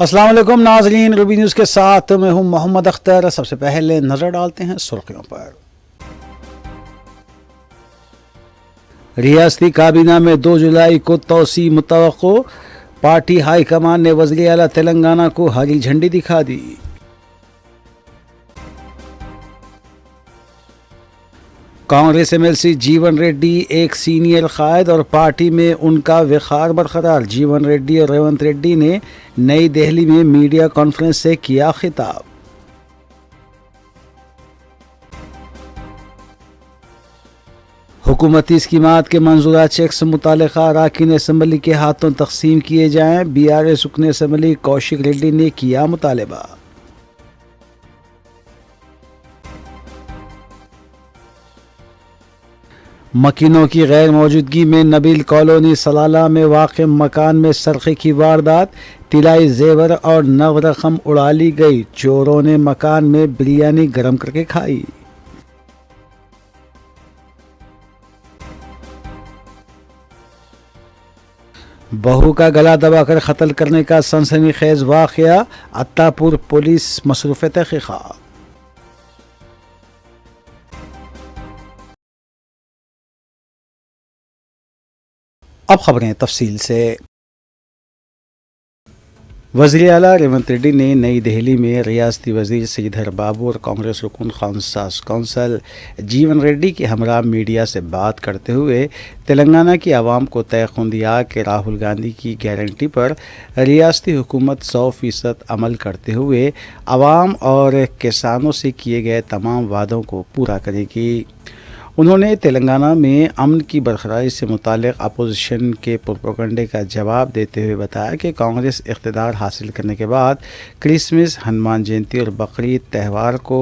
अस्सलाम वालेकुम नाज़रीन, रूबी न्यूज़ के साथ मैं हूं मोहम्मद अख्तर। सबसे पहले नज़र डालते हैं सुर्खियों पर। रियासती काबीना में 2 जुलाई को तोसी मुतवक्को। पार्टी हाई कमान ने वज़ीर आला तेलंगाना को हरी झंडी दिखा दी। कांग्रेस एमएलसी जीवन रेड्डी एक सीनियर कायद और पार्टी में उनका विखार बरकरार। जीवन रेड्डी और रेवंत रेड्डी ने नई दिल्ली में मीडिया कॉन्फ्रेंस से किया खिताब। हुकूमती स्कीमात के मंजूरा चेक्स मुतालिका अरकान असम्बली के हाथों तकसीम किए जाएं। बीआरएस रुकन असम्बली कौशिक रेड्डी ने किया मुतालबा। मकीनों की गैर मौजूदगी में नबील कॉलोनी सलाला में वाक़ मकान में सरक़े की वारदात। तिलाई जेवर और नव रकम उड़ा ली गई। चोरों ने मकान में बिरयानी गर्म करके खाई। बहू का गला दबाकर कत्ल करने का सनसनीखेज वाक़या। अत्तापुर पुलिस मसरूफ़ तहक़ीक़ात। अब खबरें तफसील से। वज़ीर आला रेवंत रेड्डी ने नई दिल्ली में रियासती वज़ीर श्रीधर बाबू और कांग्रेस रुकन खानसास कौंसल जीवन रेड्डी के हमरा मीडिया से बात करते हुए तेलंगाना की आवाम को तयक़ुन दिया कि राहुल गांधी की गारंटी पर रियासती हुकूमत 100% अमल करते हुए आवाम और किसानों से किए गए तमाम वादों को पूरा करेगी। उन्होंने तेलंगाना में अमन की बरकरारी से मुतालिक अपोजिशन के प्रोपेगेंडे का जवाब देते हुए बताया कि कांग्रेस इक़्तिदार हासिल करने के बाद क्रिसमस, हनुमान जयंती और बकरीद त्यौहार को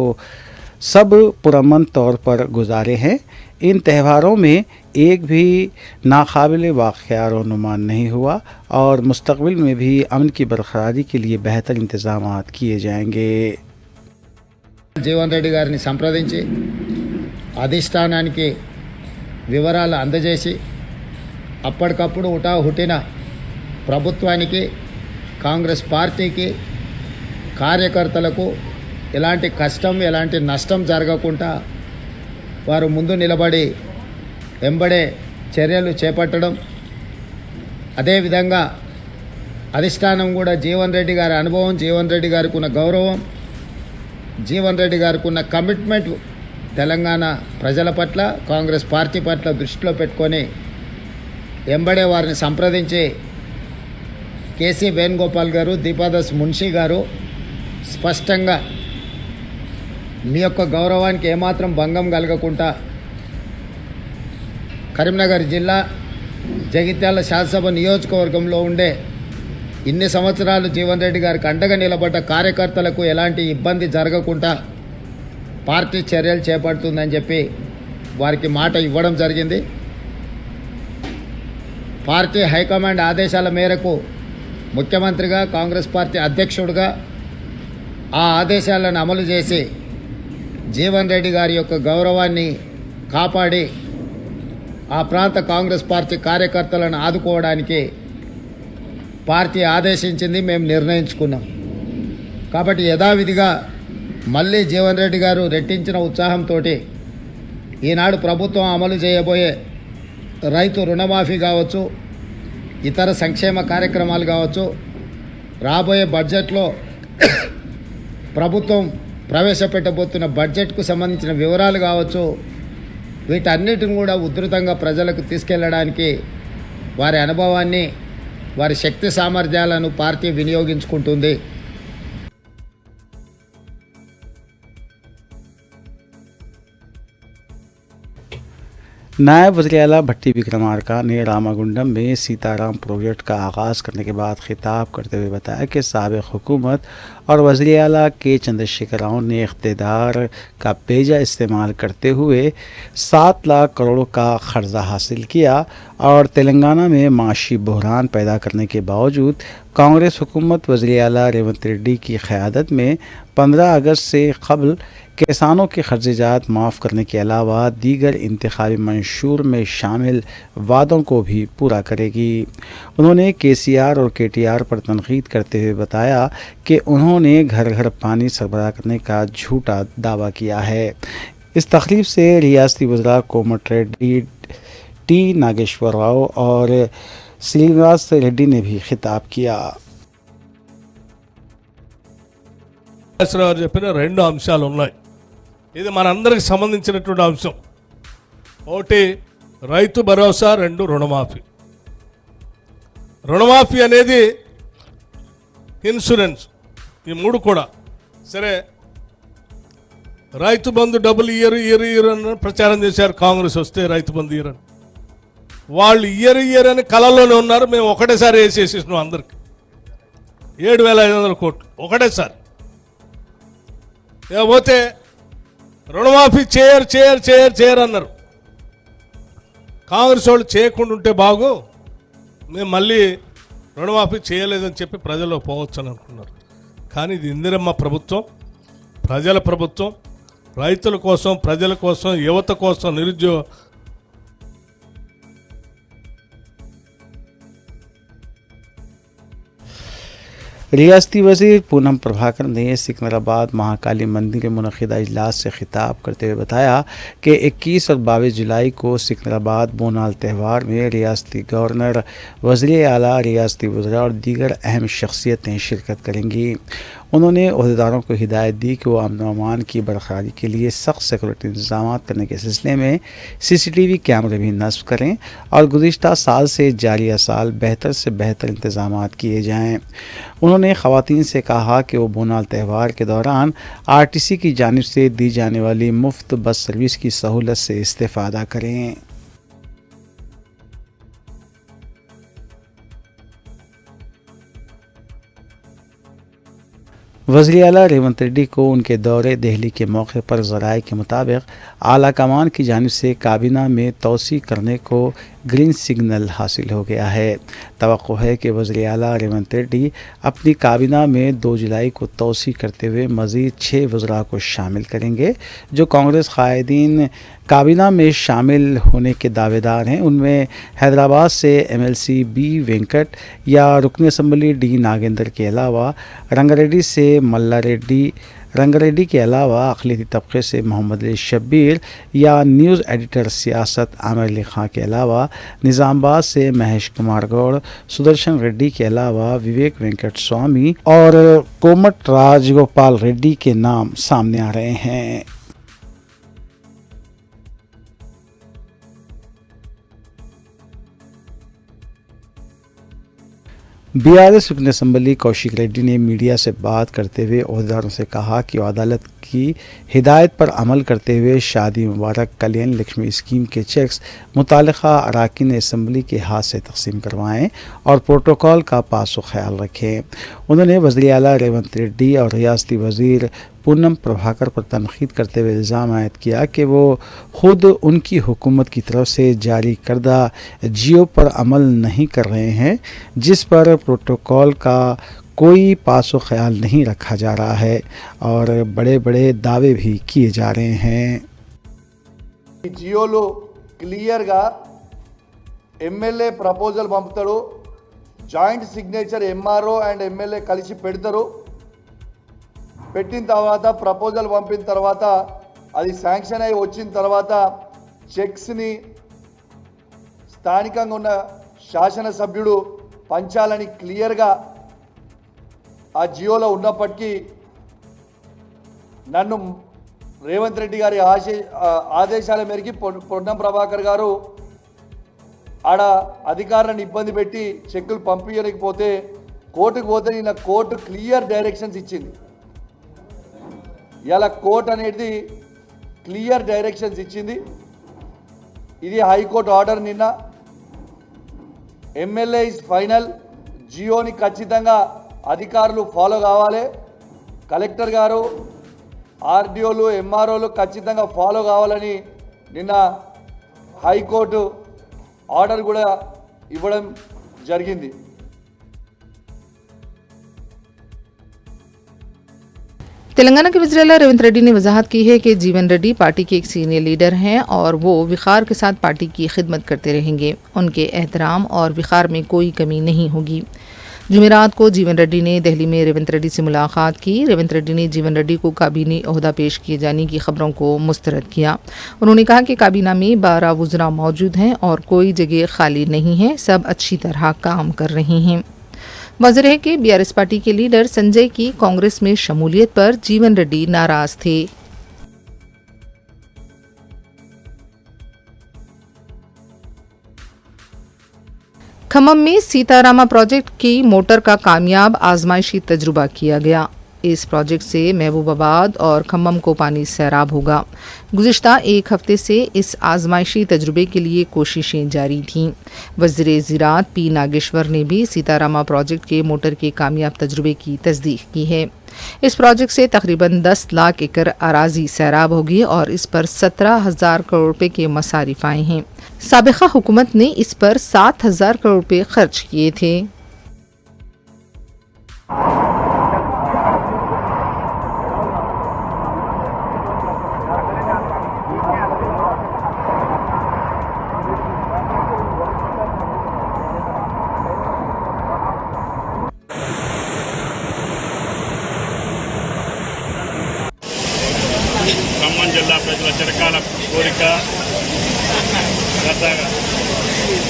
सब पुरअमन तौर पर गुजारे हैं। इन त्यौहारों में एक भी नाकाबिल वाक़या रोनुमान नहीं हुआ और मुस्तक़बिल में भी अमन की बरकरारी के लिए बेहतर इंतज़ाम किए जाएंगे। जीवन रेड्डी गारिని సంప్రదించి అధిష్టానానికి వివరాలు అందజేసి అప్పటికప్పుడు హుటాహుటిన ప్రభుత్వానికి, కాంగ్రెస్ పార్టీకి, కార్యకర్తలకు ఎలాంటి కష్టం, ఎలాంటి నష్టం జరగకుండా వారు ముందు నిలబడి వెంబడే చర్యలు చేపట్టడం, అదేవిధంగా అధిష్టానం కూడా జీవన్ రెడ్డి గారి అనుభవం, జీవన్ రెడ్డి గారికి ఉన్న గౌరవం, జీవన్ రెడ్డి గారికి ఉన్న కమిట్మెంట్ తెలంగాణ ప్రజల పట్ల, కాంగ్రెస్ పార్టీ పట్ల దృష్టిలో పెట్టుకొని ఎంబడే వారిని సంప్రదించి కేసీ వేణుగోపాల్ గారు, దీపాదాస్ మున్షి గారు స్పష్టంగా మీ యొక్క గౌరవానికి ఏమాత్రం భంగం కలగకుండా కరీంనగర్ జిల్లా జగిత్యాల శాసనసభ నియోజకవర్గంలో ఉండే ఇన్ని సంవత్సరాలు జీవన్ రెడ్డి గారికి అండగా నిలబడ్డ కార్యకర్తలకు ఎలాంటి ఇబ్బంది జరగకుండా పార్టీ చర్యలు చేపడుతుందని చెప్పి వారికి మాట ఇవ్వడం జరిగింది. పార్టీ హైకమాండ్ ఆదేశాల మేరకు ముఖ్యమంత్రిగా, కాంగ్రెస్ పార్టీ అధ్యక్షుడిగా ఆ ఆదేశాలను అమలు చేసి జీవన్ రెడ్డి గారి యొక్క గౌరవాన్ని కాపాడి ఆ ప్రాంత కాంగ్రెస్ పార్టీ కార్యకర్తలను ఆదుకోవడానికి పార్టీ ఆదేశించింది, మేము నిర్ణయించుకున్నాం. కాబట్టి యథావిధిగా మళ్ళీ జీవన్ రెడ్డి గారు రెట్టించిన ఉత్సాహంతో ఈనాడు ప్రభుత్వం అమలు చేయబోయే రైతు రుణమాఫీ కావచ్చు, ఇతర సంక్షేమ కార్యక్రమాలు కావచ్చు, రాబోయే బడ్జెట్లో ప్రభుత్వం ప్రవేశపెట్టబోతున్న బడ్జెట్కు సంబంధించిన వివరాలు కావచ్చు, వీటన్నిటిని కూడా ఉధృతంగా ప్రజలకు తీసుకెళ్లడానికి వారి అనుభవాన్ని, వారి శక్తి సామర్థ్యాలను పార్టీ వినియోగించుకుంటుంది. नायब वज़ीर आला भट्टी विक्रमार्का ने रामागुंडम में सीताराम प्रोजेक्ट का आगाज़ करने के बाद खिताब करते हुए बताया कि साबिक़ हुकूमत और वज़ीर आला के चंद्रशेखर राव ने इक़्तिदार का बेजा इस्तेमाल करते हुए 7 लाख करोड़ का कर्जा हासिल किया और तेलंगाना में माशी बहरान पैदा करने के बावजूद कांग्रेस हुकूमत वज़ीर आला रेवंत रेड्डी की क़यादत में 15 अगस्त से कबल किसानों के खर्चात माफ़ करने के अलावा दीगर इंतखाबी मंशूर में शामिल वादों को भी पूरा करेगी। उन्होंने KCR और KTR पर तनकीद करते हुए बताया कि उन्होंने घर घर पानी सरबराह करने का झूठा दावा किया है। इस तकरीब से रियासती वज़रा कोमटिरेड्डी T नागेश्वर राव और श्रीनिवास रेड्डी ने भी खिताब किया। గారు చెప్పిన రెండు అంశాలు ఉన్నాయి. ఇది మనందరికి సంబంధించినటువంటి అంశం. ఒకటి రైతు భరోసా, రెండు రుణమాఫీ. రుణమాఫీ అనేది ఇన్సూరెన్స్, ఈ మూడు కూడా సరే. రైతు బంధు డబ్బులు ఇయర్ అని ప్రచారం చేశారు కాంగ్రెస్ వస్తే, రైతు బంధు ఇయర్ అని. వాళ్ళు ఇయర్ అని కళల్లోనే ఉన్నారు. మేము ఒకటేసారి వేసేసేసినాం అందరికి 7,500 కోట్లు ఒకటేసారి. లేకపోతే రుణమాఫీ చేయరు అన్నారు. కాంగ్రెస్ వాళ్ళు చేయకుండా ఉంటే బాగు, మేము మళ్ళీ రుణమాఫీ చేయలేదని చెప్పి ప్రజల్లో పోవచ్చు అని అనుకున్నారు. కానీ ఇది ఇందిరమ్మ ప్రభుత్వం, ప్రజల ప్రభుత్వం, రైతుల కోసం, ప్రజల కోసం, యువత కోసం, నిరుద్యోగ रियासती वज़ीर पूनम प्रभाकर ने सिकंदराबाद महाकाली मंदिर में मुनक़िदा इजलास से खिताब करते हुए बताया कि 21 और 22 जुलाई को सिकंदराबाद बोनाल त्यौहार में रियासती गवर्नर, वज़ीर आला, रियासती वज़रा और दीगर अहम शख्सियतें शिरकत करेंगी। उन्होंने अहदेदारों को हिदायत दी कि वो अमन व अमान की बरकरारी के लिए सख्त सिक्योरिटी इंतजाम करने के सिलसिले में CCTV कैमरे भी नस्ब करें और गुज़िश्ता साल से जारिया साल बेहतर से बेहतर इंतजाम किए जाएँ। उन्होंने ख़वातीन से कहा कि वो बोनाल त्यौहार के दौरान RTC की जानिब से दी जाने वाली मुफ्त बस सर्विस की सहूलत से इस्तेफ़ादा करें। वज़ीर आला रेवंत रेड्डी को उनके दौरे दिल्ली के मौके पर ज़राए के मुताबिक आला कमान की जानिब से काबीना में तोसी करने को ग्रीन सिग्नल हासिल हो गया है। तवक्को है कि वज़ीर आला रेवंत रेड्डी अपनी काबीना में 2 जुलाई को तोसी करते हुए मज़ीद 6 वज़रा को शामिल करेंगे। जो कांग्रेस कायदीन काबीना में शामिल होने के दावेदार हैं, उनमें हैदराबाद से MLC B वेंकट या रुकन असम्बली D नागेंद्र के अलावा रंगारेड्डी से मल्ला रेड्डी, रंगारेड्डी के अलावा अक़लियती तबके से मोहम्मद अली शब्बीर या न्यूज़ एडिटर सियासत आमिर अली खां के अलावा निज़ामाबाद से महेश कुमार गौड़, सुदर्शन रेड्डी के अलावा विवेक वेंकट स्वामी और कोमट राजगोपाल रेड्डी के नाम सामने आ रहे हैं। BRS रुकन असम्बली कौशिक रेड्डी ने मीडिया से बात करते हुए अहदेदारों से कहा कि अदालत की हिदायत पर अमल करते हुए शादी मुबारक कल्याण लक्ष्मी स्कीम के चेक्स मुतालिका अरकान असम्बली के हाथ से तकसीम करवाएं और प्रोटोकॉल का पास ख्याल रखें। उन्होंने वज़ीर आला रेवंत रेड्डी और रियासती वज़ीर पूनम प्रभाकर पर तनकीद करते हुए इल्ज़ाम आयद किया कि वो ख़ुद उनकी हुकूमत की तरफ से जारी करदा जियो पर अमल नहीं कर रहे हैं, जिस पर प्रोटोकॉल का कोई पासो ख्याल नहीं रखा जा रहा है और बड़े बड़े दावे भी किए जा रहे हैं। జియోలో క్లియర్గా ఎమ్మెల్యే ప్రపోజల్ పంపుతాడు, joint signature MRO and MLA కలిసి పెడతారు. పెట్టిన తర్వాత ప్రపోజల్ పంపిన తర్వాత అది శాంక్షన్ అయి వచ్చిన తర్వాత చెక్స్ని స్థానికంగా ఉన్న శాసనసభ్యుడు పంచాలని క్లియర్గా ఆ జియోలో ఉన్నప్పటికీ నన్ను రేవంత్ రెడ్డి గారి ఆదేశాల మేరకు పొన్నం ప్రభాకర్ గారు ఆడ అధికారులను ఇబ్బంది పెట్టి చెక్కులు పంపించలేకపోతే కోర్టుకు పోతే నిన్న కోర్టు క్లియర్ డైరెక్షన్స్ ఇచ్చింది. ఇలా కోర్టు అనేది క్లియర్ డైరెక్షన్స్ ఇచ్చింది. ఇది హైకోర్టు ఆర్డర్. నిన్న ఎమ్మెల్యే ఇస్ ఫైనల్, జియోని ఖచ్చితంగా అధికారులు ఫాలో కావాలి. కలెక్టర్ గారు, ఆర్డీఓలు, MROలు ఖచ్చితంగా ఫాలో కావాలని నిన్న హైకోర్టు ఆర్డర్ కూడా ఇవ్వడం జరిగింది. तेलंगाना के वज़ीर-ए-आला रेवंत रेड्डी ने वजाहत की है कि जीवन रेड्डी पार्टी के एक सीनियर लीडर हैं और वो विखार के साथ पार्टी की खिदमत करते रहेंगे। उनके एहतराम और विखार में कोई कमी नहीं होगी। जुमेरात को जीवन रेड्डी ने दिल्ली में रेवंत रेड्डी से मुलाकात की। रेवंत रेड्डी ने जीवन रेड्डी को काबीना ओहदा पेश किए जाने की खबरों को मुस्तरद किया। उन्होंने कहा कि काबीना में 12 वज़रा मौजूद हैं और कोई जगह खाली नहीं है, सब अच्छी तरह काम कर रहे हैं। वाज़ेह है कि बीआरएस पार्टी के लीडर संजय की कांग्रेस में शमूलियत पर जीवन रेड्डी नाराज थे। खम्मम में सीतारामा प्रोजेक्ट की मोटर का कामयाब आजमाइशी तजुर्बा किया गया। इस प्रोजेक्ट से महबूबाबाद और खम्मम को पानी सैराब होगा। गुज़िश्ता एक हफ्ते से इस आजमाइशी तजुर्बे के लिए कोशिशें जारी थीं। वज़ीर ज़राअत पी नागेश्वर ने भी सीतारामा प्रोजेक्ट के मोटर के कामयाब तजुर्बे की तस्दीक की है। इस प्रोजेक्ट से तकरीबन 10 लाख एकड़ अराजी सैराब होगी और इस पर 17,000 करोड़ रुपए के मसारिफ आए हैं। साबिक़ा हुकूमत ने इस पर 7,000 करोड़ रुपए खर्च किए थे। ఖమ్మం జిల్లా ప్రజల చిరకాల కోరిక గత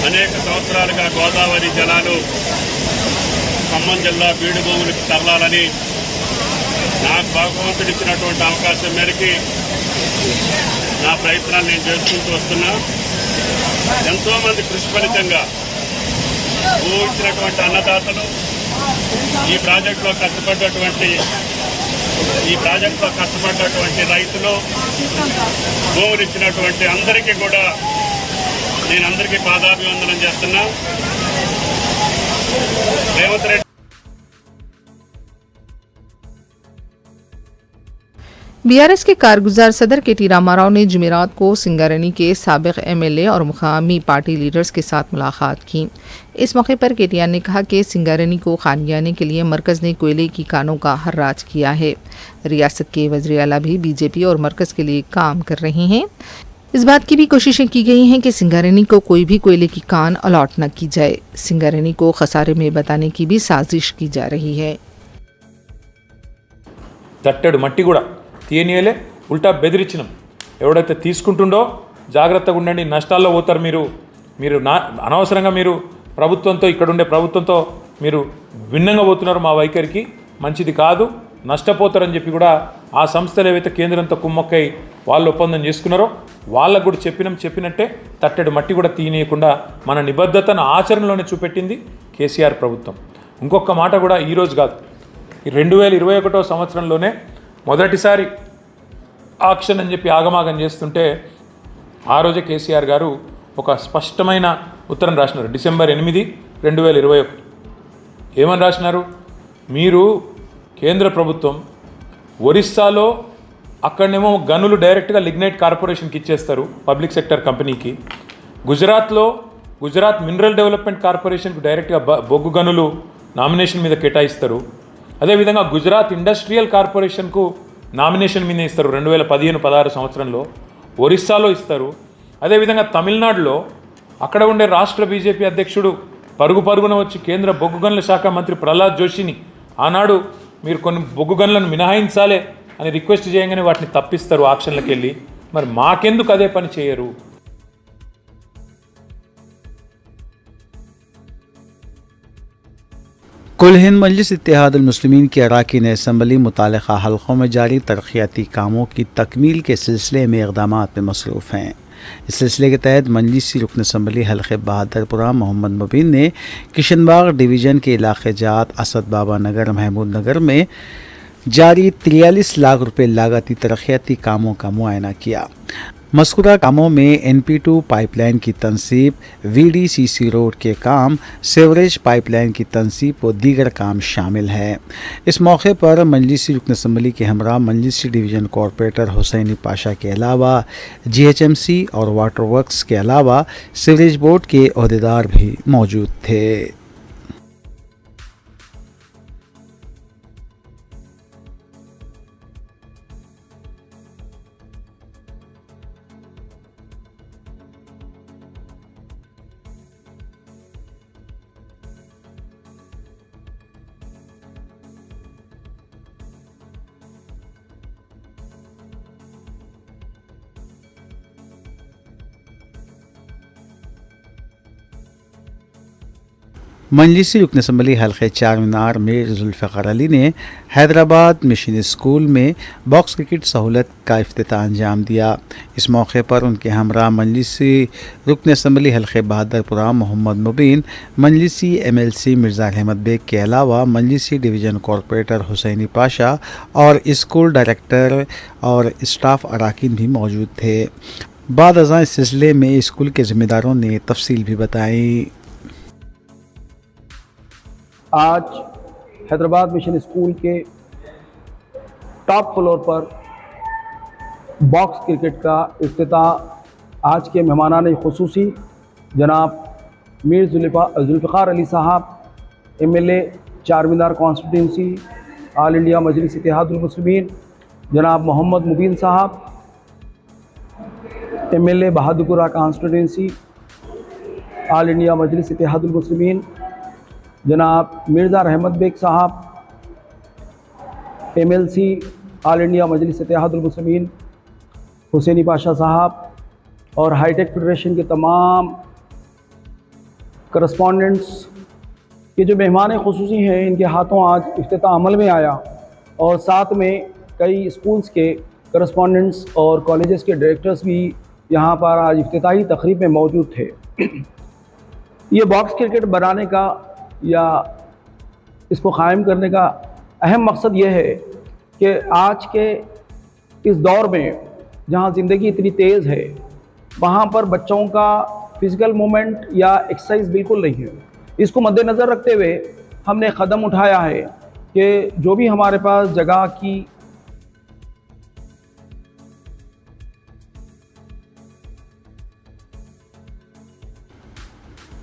అనేక సంవత్సరాలుగా గోదావరి జలాలు ఖమ్మం జిల్లా బీడు భూములకు తరలాలని నాకు భగవంతుడు ఇచ్చినటువంటి అవకాశం మేరకు నా ప్రయత్నాలు నేను చేసుకుంటూ వస్తున్నా. ఎంతోమంది కృషి ఫలితంగా భూ ఇచ్చినటువంటి అన్నదాతలు ఈ ప్రాజెక్టులో కష్టపడ్డటువంటి రైతులు భూములు ఇచ్చినటువంటి అందరికీ కూడా నేను అందరికీ పాదాభివందనం చేస్తున్నా. రేవంత్ రెడ్డి बीआरएस के कारगुजार सदर के.टी. रामाराव ने जुमेरात को सिंगारेनी के साबिक एमएलए और मुकामी पार्टी लीडर्स के साथ मुलाकात की। इस मौके पर के.टी. ने कहा कि सिंगारेनी को खानियाने के लिए मरकज़ ने कोयले की कानों का हर्राज किया है। रियासत के वज़ीर-ए-आला भी बीजेपी और मरकज़ के लिए काम कर रहे हैं। इस बात की भी कोशिशें की गई हैं कि सिंगारेनी को कोई भी कोयले की कान अलॉट न की जाए। सिंगारेनी को खसारे में बताने की भी साजिश की जा रही है। తట్టెడు మట్టి కూడా తీయనీయలే, ఉల్టా బెదిరించినాం. ఎవడైతే తీసుకుంటుండో జాగ్రత్తగా ఉండండి, నష్టాల్లో పోతారు మీరు అనవసరంగా మీరు ప్రభుత్వంతో ఇక్కడుండే ప్రభుత్వంతో మీరు భిన్నంగా పోతున్నారు. మా వైఖరికి మంచిది కాదు, నష్టపోతారని చెప్పి కూడా ఆ సంస్థలు ఏవైతే కేంద్రంతో కుమ్మక్కై వాళ్ళు ఒప్పందం చేసుకున్నారో వాళ్ళకు కూడా చెప్పినట్టే తట్టెడు మట్టి కూడా తీయనీయకుండా మన నిబద్ధతను ఆచరణలోనే చూపెట్టింది కేసీఆర్ ప్రభుత్వం. ఇంకొక మాట కూడా ఈరోజు కాదు, 2021 సంవత్సరంలోనే మొదటిసారి ఆక్షన్ అని చెప్పి ఆగమాగం చేస్తుంటే ఆ రోజే కేసీఆర్ గారు ఒక స్పష్టమైన ఉత్తరం రాసినారు. డిసెంబర్ 8, 2021 ఏమని రాసినారు? మీరు కేంద్ర ప్రభుత్వం ఒరిస్సాలో అక్కడనేమో గనులు డైరెక్ట్గా లిగ్నైట్ కార్పొరేషన్కి ఇచ్చేస్తారు, పబ్లిక్ సెక్టర్ కంపెనీకి. గుజరాత్ మినరల్ డెవలప్మెంట్ కార్పొరేషన్కి డైరెక్ట్గా బొగ్గు గనులు నామినేషన్ మీద కేటాయిస్తారు. అదేవిధంగా గుజరాత్ ఇండస్ట్రియల్ కార్పొరేషన్కు నామినేషన్ మీద ఇస్తారు 2015-16 సంవత్సరంలో. ఒరిస్సాలో ఇస్తారు. అదేవిధంగా తమిళనాడులో అక్కడ ఉండే రాష్ట్ర బీజేపీ అధ్యక్షుడు పరుగున వచ్చి కేంద్ర బొగ్గు గనుల శాఖ మంత్రి ప్రహ్లాద్ జోషిని ఆనాడు మీరు కొన్ని బొగ్గు గనులను మినహాయించాలే అని రిక్వెస్ట్ చేయగానే వాటిని తప్పిస్తారు ఆక్షన్లకు వెళ్ళి. మరి మాకెందుకు అదే పని చేయరు? कुल हिंद मजलिस इत्तेहादुल मुस्लिमीन की अरकान असम्बली मुतालिका हल्कों में जारी तरक्याती कामों की तकमील के सिलसिले में इक़दामात में मसरूफ़ हैं। इस सिलसिले के तहत मजलिसी रुकन असम्बली हल्क़े बहादुरपुरा मोहम्मद मुबीन ने किशनबाग डिवीज़न के इलाक़े जात असद बाबा नगर महमूद नगर में जारी 43 लाख रुपये लागती तरक्याती कामों का मुआयना किया। मज़कूरा कामों में NP2 पाइपलाइन की तनसीब, VDCC रोड के काम, सीवरेज पाइपलाइन की तनसीब व दीगर काम शामिल है। इस मौके पर मजलिसी रुकन असम्बली के हमरा मजलिसी डिवीज़न कॉरपोरेटर हुसैनी पाशा के अलावा GHMC और वाटर वर्क्स के अलावा सीवरेज बोर्ड के अहदेदार भी मौजूद थे। मजलिसी रुकन असम्बली हल्के चार मीनार में जुल्फ़िकार अली ने हैदराबाद मिशन स्कूल में बॉक्स क्रिकेट सहूलत का इफ्तिताह अंजाम दिया। इस मौके पर उनके हमरा मजलिसी रुकन असम्बली हल्के बहादुरपुरा मोहम्मद मुबीन, मजलिसी MLC मिर्ज़ा अहमद बेग के अलावा मजलिसी डिवीज़न कॉरपोरेटर हुसैनी पाशा और स्कूल डायरेक्टर और स्टाफ अरकान भी मौजूद थे। बाद अज़ां इस सिलसिले में स्कूल के ज़िम्मेदारों ने तफसील भी बताई। आज हैदराबाद मिशन स्कूल के टॉप फ्लोर पर बॉक्स क्रिकेट का इफ्तिताह आज के मेहमानान खुसूसी जनाब मीर जुल्फ़िकार अली साहब, MLA Char Minar constituency, all India Majlis Ittehadul Muslimeen जनाब मोहम्मद मुबीन साहब, MLA Bahadurpura constituency, all India Majlis Ittehadul Muslimeen जनाब मिर्ज़ा अहमद बेग साहब, MLC all India Majlis Ittehadul Muslimeen Hussaini Pasha साहब और हाईटेक फेडरेशन के तमाम करस्पॉन्डेंट्स के जो मेहमान खुसूसी हैं, इनके हाथों आज इफ्तिताह अमल में आया और साथ में कई स्कूल्स के करस्पॉन्डेंट्स और कॉलेजेस के डायरेक्टर्स भी यहाँ पर आज इफ्तिताही तकरीब में मौजूद थे। ये बॉक्स क्रिकेट बनाने का या इसको क़ायम करने का अहम मकसद ये है कि आज के इस दौर में जहाँ ज़िंदगी इतनी तेज़ है, वहाँ पर बच्चों का फ़िज़िकल मूवमेंट या एक्सरसाइज बिल्कुल नहीं है। इसको मद्देनज़र रखते हुए हमने कदम उठाया है कि जो भी हमारे पास जगह की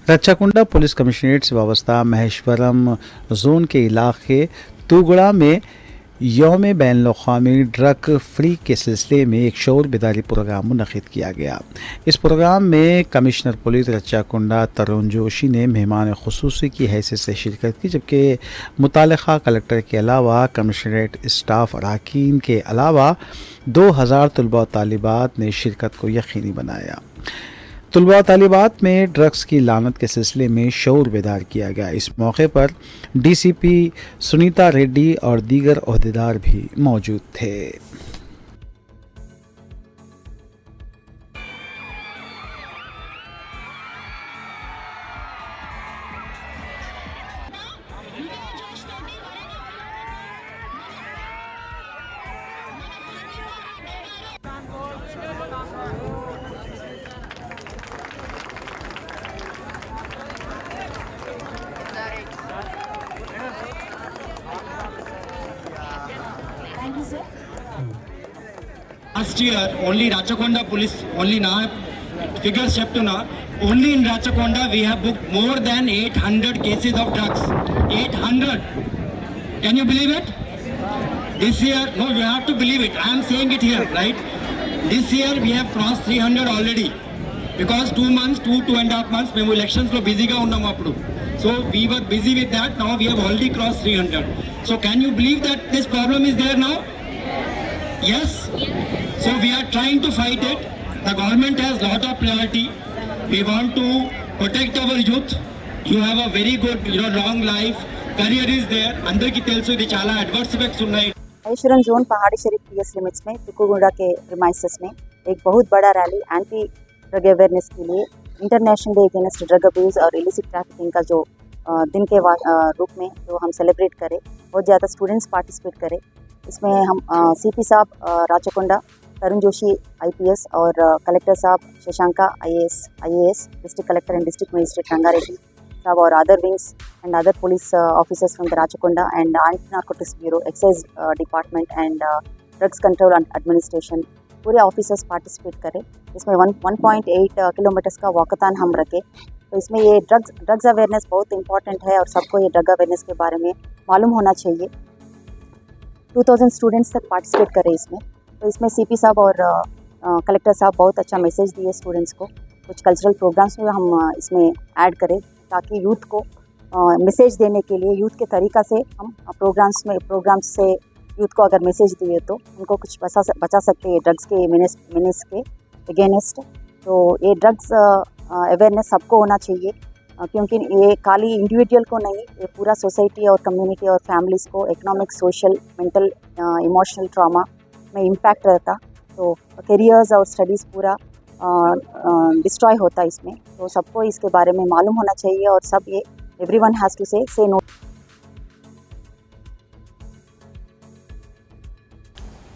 रच्चाकुंडा पुलिस कमिश्नरेट से वाबस्ता महेश्वरम जोन के इलाके तुगड़ा में यौम बैनुल-अक़वामी ड्रग फ्री के सिलसिले में एक शऊर बेदारी प्रोग्राम मुनक़िद किया गया। इस प्रोग्राम में कमिश्नर पुलिस रच्चाकुंडा तरुण जोशी ने मेहमान खुसूसी की हैसियत से शिरकत की, जबकि मुताल्लिक़ा कलेक्टर के अलावा कमिश्नरेट स्टाफ अरकान के अलावा 2000 तलबा तालिबात ने शिरकत को यकीनी बनाया। तलबा तालिबात में ड्रग्स की लानत के सिलसिले में शऊर बेदार किया गया। इस मौके पर DCP सुनीता रेड्डी और दीगर ओहदेदार भी मौजूद थे। Last year, only Ratchakonda police, only now, figures up to now, only in Ratchakonda we have booked more than 800 cases of drugs. 800. Can you believe it? This year, no, you have to believe it. I am saying it here, right? This year we have crossed 300 already. Because 2.5 months, మేము elections లో బిజీగా ఉన్నాము అప్పుడు. So we were busy with that. Now we have already crossed 300. So can you believe that this problem is there now? Yes. So we are trying to fight it. The government has lot of priority. We want to protect our youth. You have a very good, long life. Career is there. अंदరికి తెలుసు ఇది చాలా adverse effects ఉన్నాయి. Maheshwaram zone पहाड़ी शरीफ PS limits में तुकुगुड़ा के premises में एक बहुत बड़ा रैली एंटी ड्रग अवेयरनेस के लिए international day against drug abuse और इलिसिट ट्रैफिकिंग का जो दिन के रूप में जो हम सेलिब्रेट करें, बहुत ज़्यादा स्टूडेंट्स पार्टिसिपेट करें। इसमें हम CP साहब राचकोंडा, तरुण जोशी IPS और कलेक्टर साहब Shashanka IAS, district collector and district magistrate Rangareddy साहब और other wings and other police officers from the Rachakonda and anti narcotics bureau, excise department and drugs control and administration पूरे ऑफिसर्स पार्टिसिपेट करें। इसमें 1.8 किलोमीटर्स का walkathon हम रखें। तो इसमें ये ड्रग्स अवेयरनेस बहुत इंपॉर्टेंट है और सबको ये ड्रग अवेयरनेस के बारे में मालूम होना चाहिए। 2000 स्टूडेंट्स तक पार्टिसिपेट करें इसमें। तो इसमें CP साहब और कलेक्टर साहब बहुत अच्छा मैसेज दिए स्टूडेंट्स को। कुछ कल्चरल प्रोग्राम्स में हम इसमें ऐड करें ताकि यूथ को मैसेज देने के लिए यूथ के तरीक़ा से हम प्रोग्राम्स से यूथ को अगर मैसेज दिए तो उनको कुछ बचा सकते हैं ड्रग्स के मीनेस के अगेंस्ट। तो ये ड्रग्स अवेयरनेस सबको होना चाहिए क्योंकि ये खाली इंडिविजुअल को नहीं, ये पूरा सोसाइटी और कम्युनिटी और फैमिलीज़ को economic, social, mental, emotional trauma में इम्पैक्ट रहता, तो करियर्स और स्टडीज़ पूरा डिस्ट्रॉय होता इसमें। तो सबको इसके बारे में मालूम होना चाहिए और सब ये एवरीवन हैज़ टू से नो।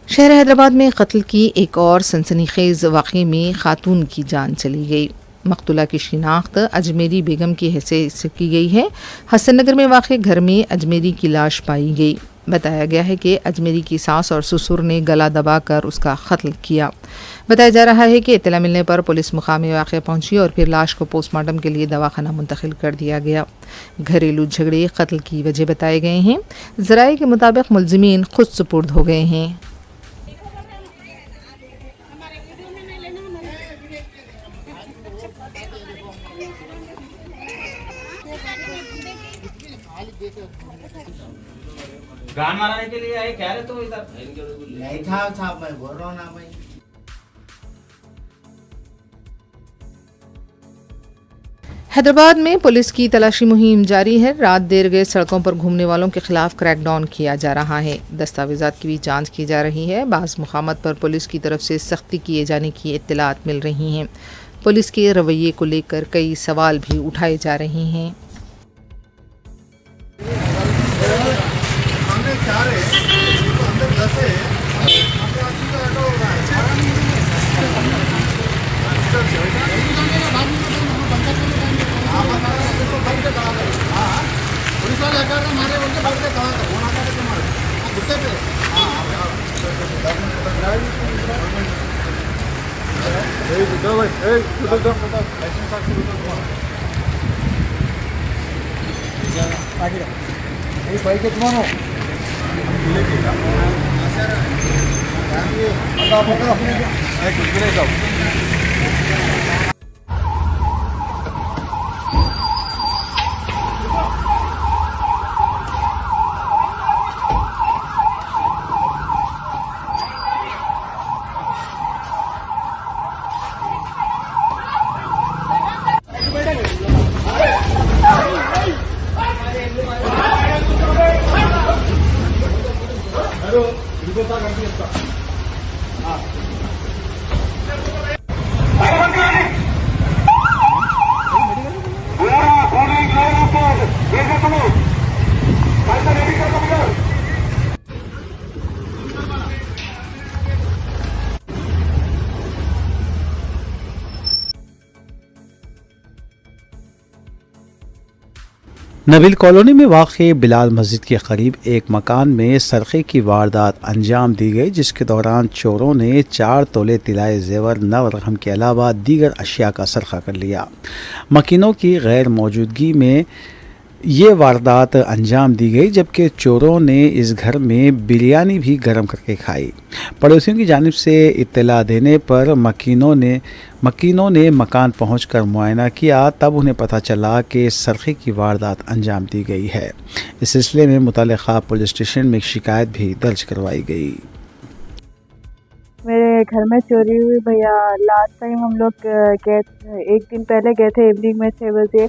शहर हैदराबाद में कत्ल की एक और सनसनीखेज वाक़े में खातून की जान चली गई। मकतूला की शिनाख्त अजमेरी बेगम की हैसियत से की गई है। हसन नगर में वाक़ घर में अजमेरी की लाश पाई गई। बताया गया है कि अजमेरी की सास और ससुर ने गला दबाकर उसका कत्ल किया। बताया जा रहा है कि इत्तला मिलने पर पुलिस मुकामी वाक़ पहुंची और फिर लाश को पोस्टमार्टम के लिए दवाखाना मुंतकिल कर दिया गया। घरेलू झगड़े कत्ल की वजह बताए गए हैं। ज़राए के मुताबिक मुलजिमीन खुद सुपुर्द हो गए हैं। गान मारने के लिए आए क्या रे तुम इधर? नहीं था मैं बोल रहा हूँ ना भाई। हैदराबाद में पुलिस की तलाशी मुहिम जारी है। रात देर गए सड़कों पर घूमने वालों के खिलाफ क्रैकडाउन किया जा रहा है। दस्तावेजात की भी जांच की जा रही है। बाज़ मुकामात पर पुलिस की तरफ से सख्ती किए जाने की इत्तलात मिल रही हैं। पुलिस के रवैये को लेकर कई सवाल भी उठाए जा रहे हैं। नबील कॉलोनी में वाक़ बिलाल मस्जिद के करीब एक मकान में सरक़े की वारदात अंजाम दी गई, जिसके दौरान चोरों ने 4 तोले तिलाए जेवर, 9 रकम के अलावा दीगर अशिया का सरक़ा कर लिया। मकीनों की गैर मौजूदगी में ये वारदात अंजाम दी गई, जबकि चोरों ने इस घर में बिरयानी भी गर्म करके खाई। पड़ोसियों की जानिब से इत्तला देने पर मकीनों ने मकान पहुंचकर मुआयना किया, तब उन्हें पता चला कि सरक़े की वारदात अंजाम दी गई है। इस सिलसिले में मुतल्लिक़ा पुलिस स्टेशन में एक शिकायत भी दर्ज करवाई गई। मेरे घर में चोरी हुई भैया। लास्ट टाइम हम लोग एक दिन पहले गए थे इवनिंग में 6 बजे।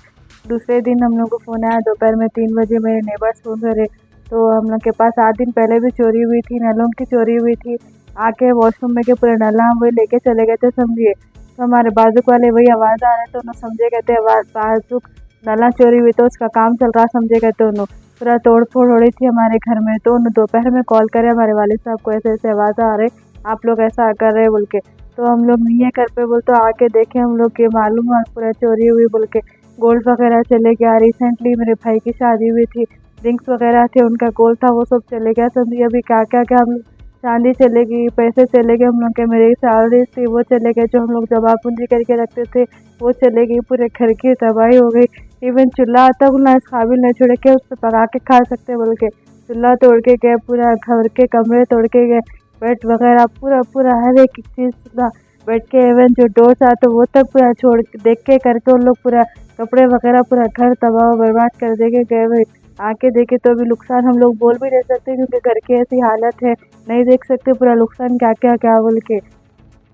दूसरे दिन हम लोग को फ़ोन आया दोपहर में 3 बजे, मेरे नेबर्स फ़ोन करे तो हम लोग के पास 8 दिन पहले भी चोरी हुई थी, नलों की चोरी हुई थी। आके वॉशरूम में के पूरे नला हम वही लेके चले गए थे समझिए। तो हमारे बाजुक वाले वही आवाज़ आ रहे थे, उन्होंने समझे कहते बाजुक नला चोरी हुई तो उसका काम चल रहा समझे कहते उन्होंने पूरा तोड़ फोड़ हो रही थी हमारे घर में। तो उन्होंने दोपहर में कॉल करे हमारे वालिद साहब को, ऐसे ऐसे आवाज़ आ रहे, आप लोग ऐसा कर रहे बोल के। तो हम लोग नहीं है घर पे बोल, तो आके देखे हम लोग के मालूम है पूरा चोरी हुई बोल के। गोल्ड वगैरह चले गया। रिसेंटली मेरे भाई की शादी हुई थी, रिंग्स वगैरह थे, उनका गोल्ड था, वो सब चले गया समझिए। अभी क्या क्या क्या हम चांदी चले गई, पैसे चले गए हम लोग के, मेरी सैलरीज थी वो चले गए, जो हम लोग जमा पूंजी करके रखते थे वो चले गई, पूरे घर की तबाही हो गई। इवन चूल्हा तक ना इस काबिल नहीं छोड़े के उस पर पका के खा सकते बोल के चूल्हा तोड़ के गए, पूरा घर के कमरे तोड़ के गए, बेड वगैरह पूरा हर एक चीज़ बेड के इवन जो डोर्स आते वो तक पूरा छोड़ देख के करके उन लोग पूरा कपड़े वगैरह पूरा घर तबाह बर्बाद कर दे के गए भाई। आके देखे तो अभी नुकसान हम लोग बोल भी नहीं सकते क्योंकि घर की ऐसी हालत है, नहीं देख सकते पूरा नुकसान क्या क्या क्या बोल के।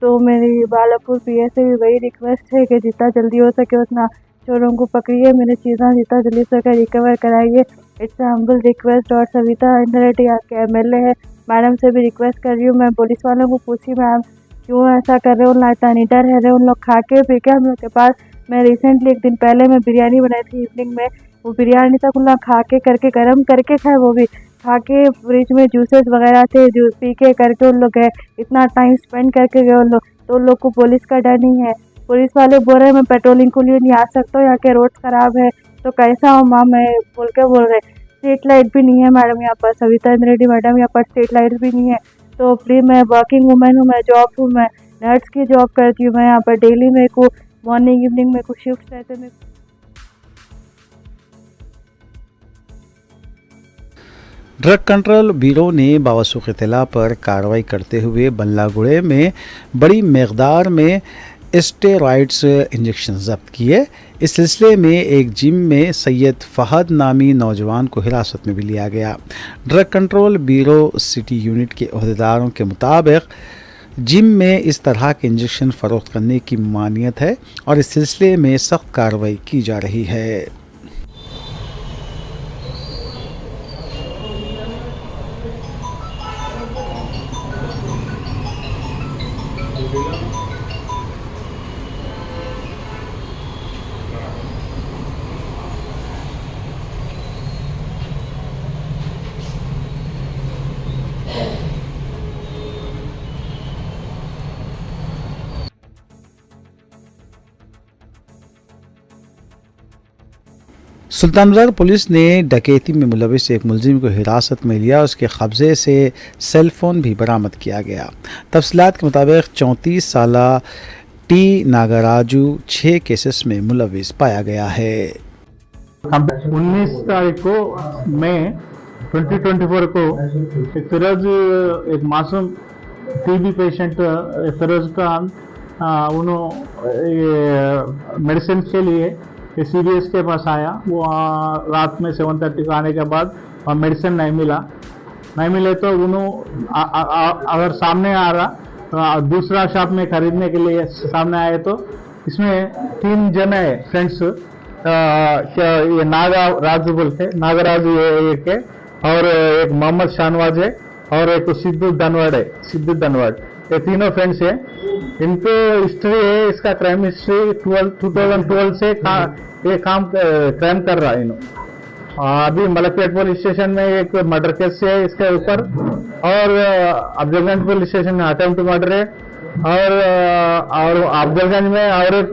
तो मेरी बालापुर पीए से भी वही रिक्वेस्ट है कि जितना जल्दी हो सके उतना चोरों को पकड़िए, मेरी चीज़ें जितना जल्दी से रिकवर कराइए। It's humble request. और सविता इंद्र रेड्डी आपके MLA है, मैडम से भी रिक्वेस्ट कर रही हूँ। मैं पुलिस वालों को पूछी, मैम क्यों ऐसा कर रहे हो, उन लाता नहीं डर है, उन लोग खा के पी के हम लोग के पास। मैं रिसेंटली 1 दिन पहले मैं बिरयानी बनाई थी इवनिंग में, वो बिरयानी तक उन लोग खा के करके गर्म करके खाए, वो भी खा के फ्रिज में जूसेस वगैरह थे जो पी के करके उन लोग गए। इतना टाइम स्पेंड करके गए उन लोग, तो उन लोग को पुलिस का डर नहीं है। पुलिस वाले बोल रहे हैं मैं पेट्रोलिंग के लिए नहीं आ सकता हूँ, यहाँ के रोड्स खराब है, तो कैसा हूँ माँ मैं बोल के बोल रहे। स्ट्रीट लाइट भी नहीं है मैडम यहाँ पर, सविता इंद्र रेड्डी मैडम यहाँ पर स्ट्रीट लाइट भी नहीं है। तो प्लीज़, मैं वर्किंग वूमेन हूँ, मैं जॉब हूँ, मैं नर्स की जॉब करती हूँ। मैं यहाँ पर डेली मेरे को मॉर्निंग इवनिंग में कुछ शिफ्ट रहते हैं। ड्रग कंट्रोल ब्यूरो ने बावसूख इत्तला पर कार्रवाई करते हुए बल्लागुड़े में बड़ी मकदार में स्टेरॉइड्स इंजेक्शन जब्त किए। इस सिलसिले में एक जिम में सैयद फहद नामी नौजवान को हिरासत में भी लिया गया। Drug control bureau city unit के अहदेदारों के मुताबिक जिम में इस तरह के इंजेक्शन फ़रोख्त करने की ममानियत है और इस सिलसिले में सख्त कार्रवाई की जा रही है। सुल्तानबाजार पुलिस ने डकैती में मुलविस एक मुलजिम को हिरासत में लिया। उसके कब्ज़े से सेल फ़ोन भी बरामद किया गया। तफसीलात के मुताबिक 34 साला टी नागराजू 6 केसेस में मुलविस पाया गया है। 19 तारीख को मई 2024 को फिरोज, एक मासूम टीबी पेशेंट फिरोज खान, उन्होंने मेडिसिन के लिए CBS के पास आया। वो रात में 7:30 को आने के बाद मेडिसिन नहीं मिले तो उन्होंने अगर सामने आ रहा दूसरा शॉप में खरीदने के लिए सामने आए तो इसमें 3 जने फ्रेंड्स, ये नागराजू बोलते, नागराजू एक है और एक मोहम्मद शाहनवाज है और एक सिद्धू धनवाड़, ये तीनों फ्रेंड्स है। इनको हिस्ट्री है, इसका क्राइम हिस्ट्री 2012 से ये क्राइम कर रहा है इन्हों। अभी मलकपेट पुलिस स्टेशन में एक मर्डर केस है इसके ऊपर और अफजलगंज पुलिस स्टेशन में अटेम्प्ट मर्डर है और अफजलगंज में और एक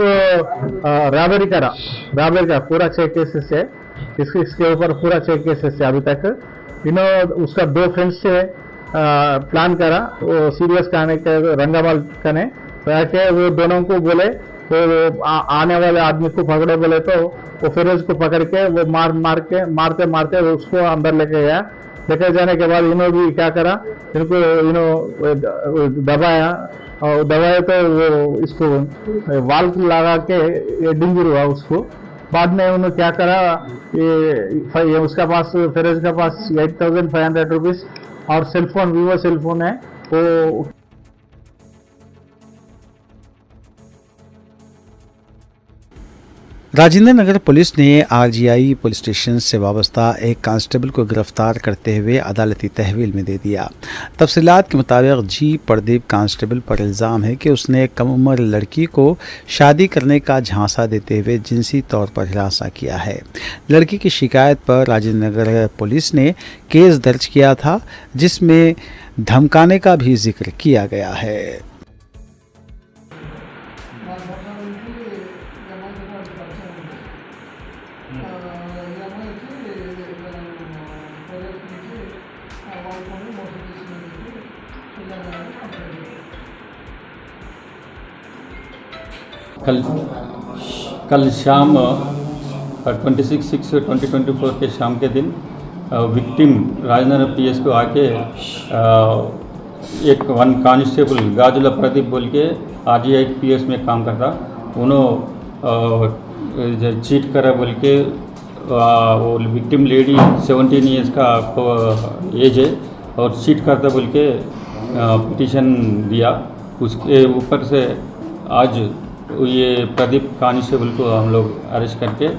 रॉबरी का पूरा 6 केसेस है। इसके ऊपर पूरा 6 केसेस है अभी तक। इन्होंने उसका 2 फ्रेंड्स से प्लान करा वो सीरियस खाने के रंगामाल करने, तो वो दोनों को बोले तो आने वाले आदमी को पकड़े बोले तो वो फिरोज को पकड़ के वो मारते उसको अंदर लेके गया। लेके जाने के बाद इन्होंने भी क्या करा, दबाया और दबाया तो वो इसको वाल लगा के डिंगूर हुआ उसको। बाद में उन्होंने क्या करा, ये उसका पास फिरोज का पास 8500 रुपीज़ और सेलफोन, वीवो सेलफोन है वो। राजेंद्र नगर पुलिस ने RGI पुलिस स्टेशन से वाबस्ता एक कांस्टेबल को गिरफ्तार करते हुए अदालती तहवील में दे दिया। तफसीलात के मुताबिक जी प्रदीप कांस्टेबल पर इल्ज़ाम है कि उसने कम उम्र लड़की को शादी करने का झांसा देते हुए जिनसी तौर पर हिरासा किया है। लड़की की शिकायत पर राजेंद्र नगर पुलिस ने केस दर्ज किया था जिसमें धमकाने का भी जिक्र किया गया है। कल शाम 26/6/2024 के शाम के दिन विक्टिम राजनगर PS को आके एक 1 कांस्टेबल गाजुला प्रदीप बोल के RGI PS में काम करता, उन्होंने चीट करा बोल के वो विक्टिम लेडी 17 ईयर्स का एज है और चीट करता बोल के पिटीशन दिया। उसके ऊपर से आज ये प्रदीप कांस्टेबल को हम लोग अरेस्ट करके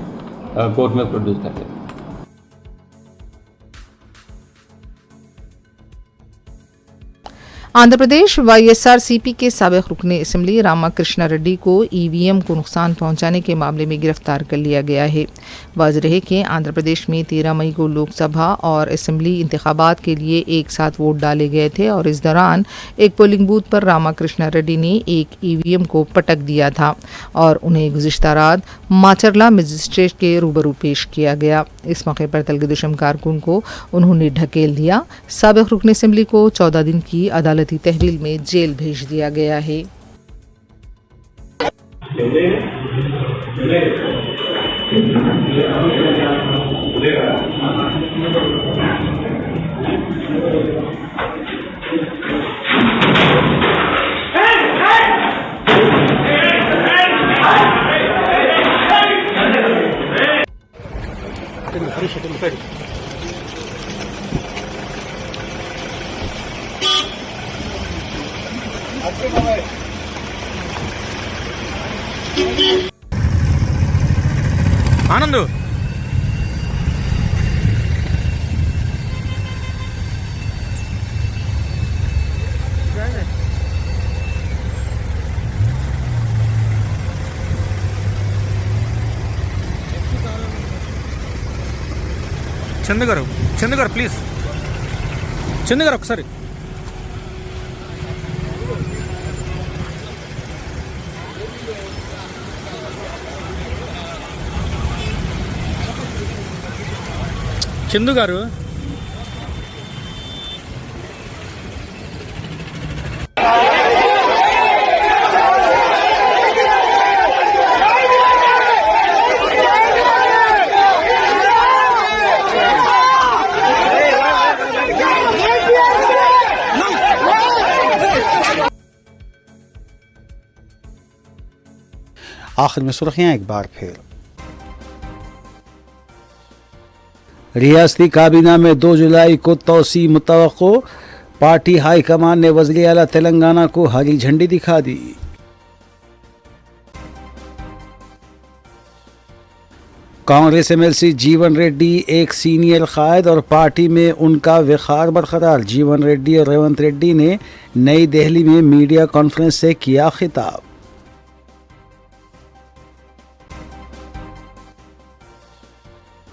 कोर्ट में प्रोड्यूस करते हैं। आंध्र प्रदेश वाईएसआरसीपी के साबिक रुकने असेंबली रामाकृष्ण रेड्डी को ईवीएम को नुकसान पहुंचाने के मामले में गिरफ्तार कर लिया गया है। वाज़ेह है कि आंध्र प्रदेश में 13 मई को लोकसभा और असेंबली इंतखाबात के लिए एक साथ वोट डाले गए थे और इस दौरान एक पोलिंग बूथ पर रामाकृष्ण रेड्डी ने एक ईवीएम को पटक दिया था और उन्हें गुज़िश्ता रात माचरला मजिस्ट्रेट के रूबरू पेश किया गया। इस मौके पर तेलुगुदेशम कारकुन को उन्होंने ढकेल दिया। साबिक रुकने असेंबली को 14 दिन की अदालती तहवील में जेल भेज दिया गया है। ఆనంద్ చందు గారు ప్లీజ్ చందు గారు ఒకసారి చందు గారు आखिर में सुर्खियां एक बार फिर। रियासती काबीना में 2 जुलाई को तोसी मुतवक्को। पार्टी हाईकमान ने वज़ीर आला तेलंगाना को हरी झंडी दिखा दी। कांग्रेस एमएलसी जीवन रेड्डी एक सीनियर कायद और पार्टी में उनका विखार बरकरार। जीवन रेड्डी और रेवंत रेड्डी ने नई दिल्ली में मीडिया कॉन्फ्रेंस से किया खिताब।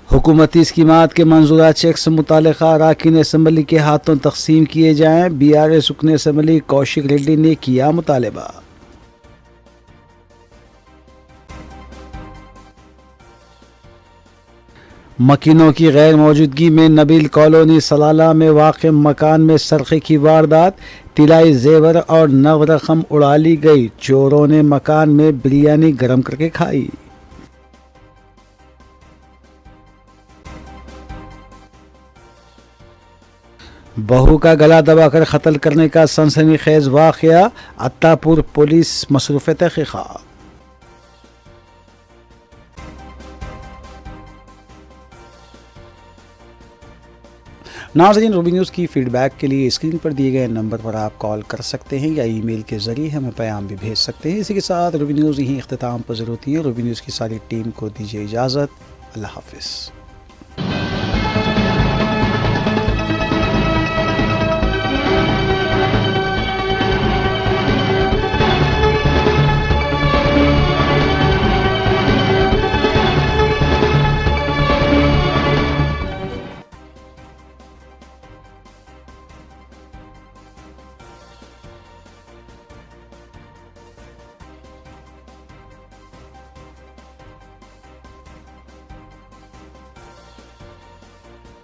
हुकूमती स्कीमात के मंजूरा चेक्स मुतालिका अरकान असम्बली के हाथों तकसीम किए जाएं। बीआरएस रुकने असम्बली कौशिक रेड्डी ने किया मुतालबा। मकीनों की गैर मौजूदगी में नबील कॉलोनी सलाला में वाक़ मकान में सरक़े की वारदात। तिलाई जेवर और नव रकम उड़ा ली गई। चोरों ने मकान में बिरयानी गर्म करके खाई। बहू का गला दबाकर कत्ल करने का सनसनीखेज वाक़या। अत्तापुर पुलिस मसरूफ़ तहक़ीक़ात। नाज़रीन, रूबी न्यूज़ की फ़ीडबैक के लिए स्क्रीन पर दिए गए नंबर पर आप कॉल कर सकते हैं या ईमेल के ज़रिए हमें पैगाम भी भेज सकते हैं। इसी के साथ रूबी न्यूज़ यहीं इख्तिताम पज़ीर होती है। रूबी न्यूज़ की सारी टीम को दीजिए इजाज़त। अल्लाह हाफ़िज़।